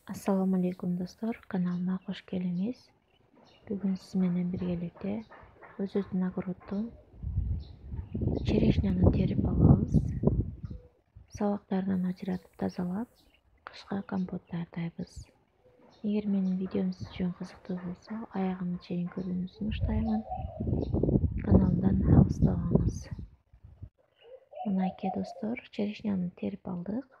Assalamu alaikum dostlar, kanalıma hoş geldiniz. Bugün sizinle birlikte özütün agurutun çereşnyanı terip alabız. Savaklardan ajratıp tazalap, kışka kompot dayartayбыз. Eğer menin videom siz üçün kızıktуу bolsa, ayağını çeyin көрүүнүзүн уштаймын. Kanaldan алыстабаңыз. Мынакей достор, черешняны терip алдык.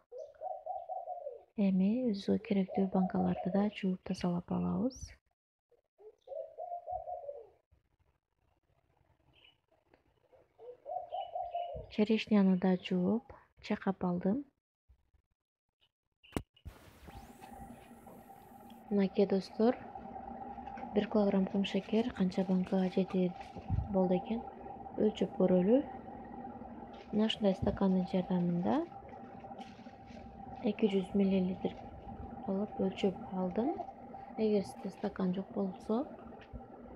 Эми өзүгө керектүү банкаларды да жууп тазалап алабыз. Черешняны да жууп, чайкап алдым. Мынакей достор, 1 килограмм кумшекер канча банкага жетер болду экен? Өлчөп көрөлү. Мына ушундай стакандын жардамында 200 мл кылып өлчөп алдым. Эгер сизде стакан жок болсо,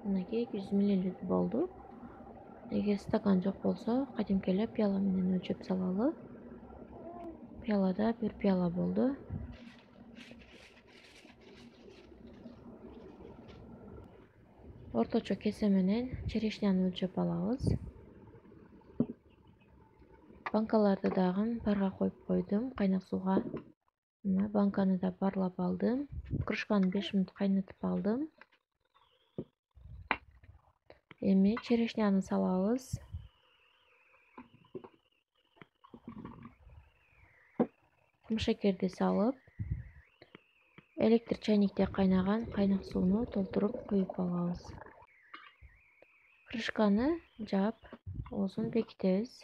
мынакей 200 мл болду. Эгер стакан жок болсо, кадимки эле пияла менен өлчөп салалы. Пиялада 1 пияла болду. Орточо кесе менен черешняны өлчөп алабыз. Банкаларды дагы парга коюп койдум, кайнак сууга. Мына банканы да парлап алдым. Крышканы 5 мүнөт кайнатып алдым. Эми черешняны салабыз. Кумшекерди салып, электр чайникте кайнаган кайнак сууну толтуруп куюп алабыз. Крышканы жаап, оозун бекитебиз.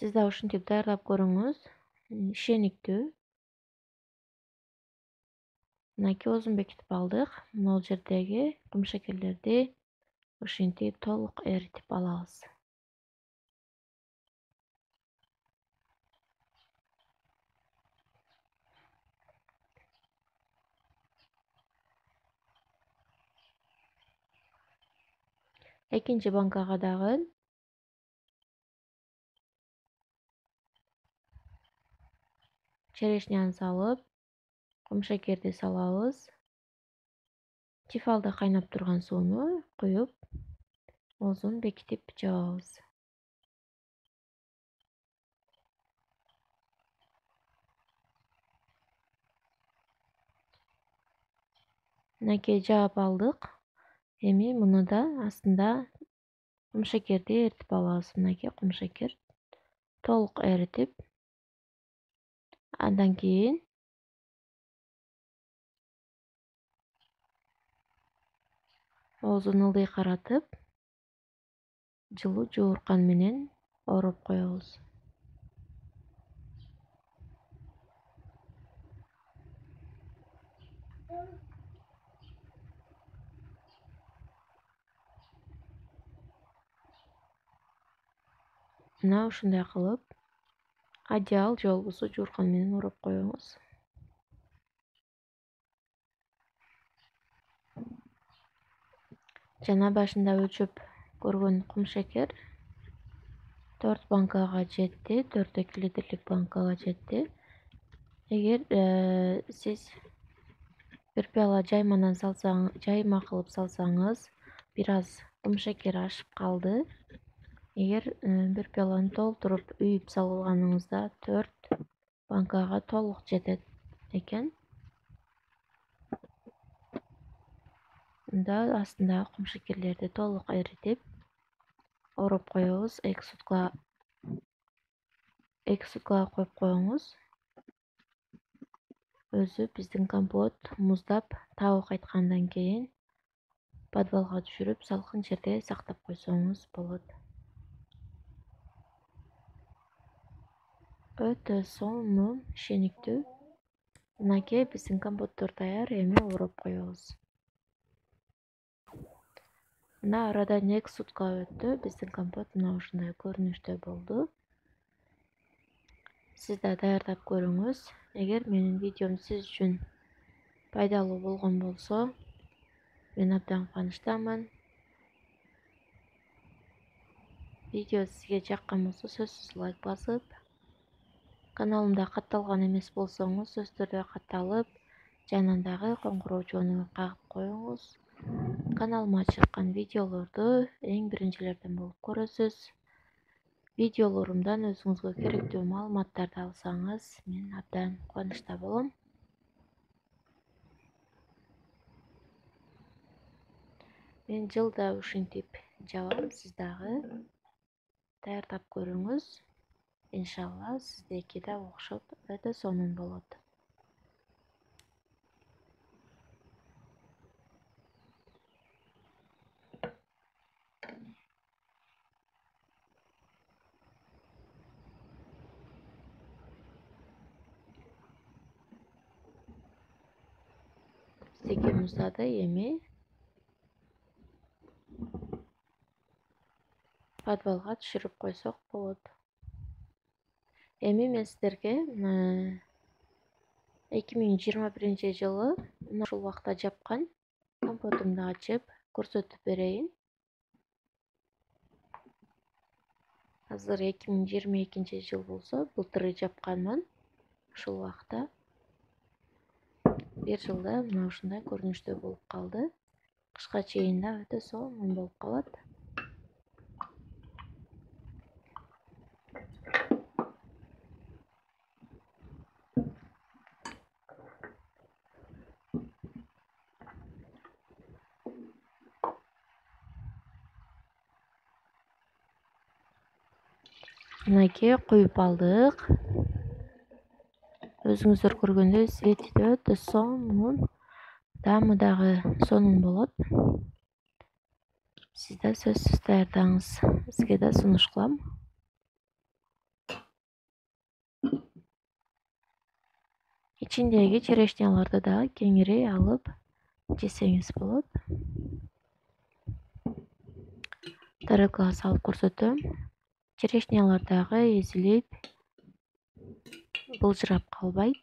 Siz de ушинтип даярдап көрүңүз. Ишениктүү. Мынакей оозун бекитип алдык. Могул жердеги кумшекерлерди ушинтип толук эритип алабыз. Экинчи банкага дагы черешняны салып, кумшекерди салабыз. Тефалда кайнап турган сууну куюп, оозун бекитип жабабыз. Мынакей жаап алдык. Эми муну да астында кумшекерди эритип алабыз. Мынакей кумшекер толук эритип, андан кийин оозун ылдый каратып, жылуу жоорукан менен ороп коебуз. Мына ушундай кылып, одеял же болбосо жоорукан менен ороп коебуз. Жана башында өлчөп көргөн кумшекер 4 банкага жетти, 4,2 литрлик банкага жетти. Эгер сиз 1 пияла жайма кылып салсаңыз, бир аз кумшекер ашып калды. Эгер 1 пияланы толтуруп үйүп салганыңызда 4 банкага толук жетет экен. Мында астындагы кумшекерлерди толук эритип ороп коебуз. 2 суткага коюп коюңуз. Өзү биздин компот муздап, табы кайткандан кийин подвалга түшүрүп, салкын жерде сактап койсоңуз болот. Өтө сонун, ишениктүү. Мынакей биздин компоттор даяр, эми ороп коебуз. Мына арадан 2 сутка өттү, биздин компот мына ушундай көрүнүштө болду. Сиз да даярдап көрүңүз. Эгер менин видеом сиз үчүн пайдалуу болгон болсо, Мен абдан кубанычтамын. Видео сизге жаккан болсо сөзсүз лайк басып, каналымда катталган эмес болсоңуз сөзсүз түрдө катталып, жанындагы коңгуроо чогуну кагып коюңуз. Каналыма чыккан видеолорду эң биринчилерден болуп көрөсүз. Видеолорумдан өзүңүзгө керектүү маалыматтарды алсаңыз, мен абдан кубанычта болом. Мен жылда ушинтип жабам, сиз дагы даярдап көрүңүз. Иншалла сиздеки да окшоп өтө сонун болот. Биздеки музады эми подвалга түшүрүп койсок болот. Эми мен сиздерге 2021-жылы ушул убакта жапкан компотумду ачып көрсөтүп берейин. Азыр 2022-жыл болсо, былтыр жапканмын. Ушул убакта бир жылда мына ушундай көрүнүштө болуп калды. Кышка чейин да өтө сонун болуп калат. Мынакей куюп алдык. Өзүңүздөр көргөндөй свети өтө сонун, даамы дагы сонун болот. Сиз да сөзсүз даярдаңыз. Сизге да сунуш кылам. Ичиндеги черешняларды да кеңири алып жесеңиз болот. Тарелкага салып көрсөтөм. Черешнялар дагы эзилип, былжырап калбайт.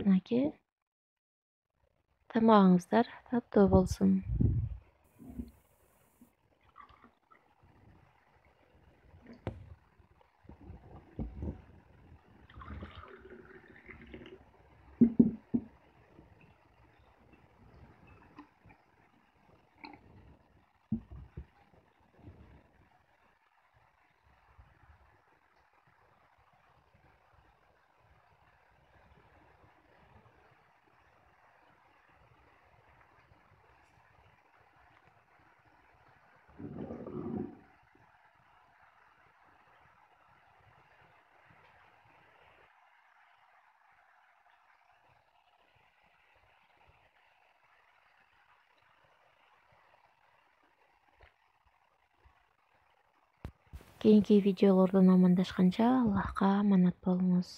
Мынакей тамагыңыздар таттуу болсун. Кийинки видеолордон амандашканча Аллахка аманат болуңуз.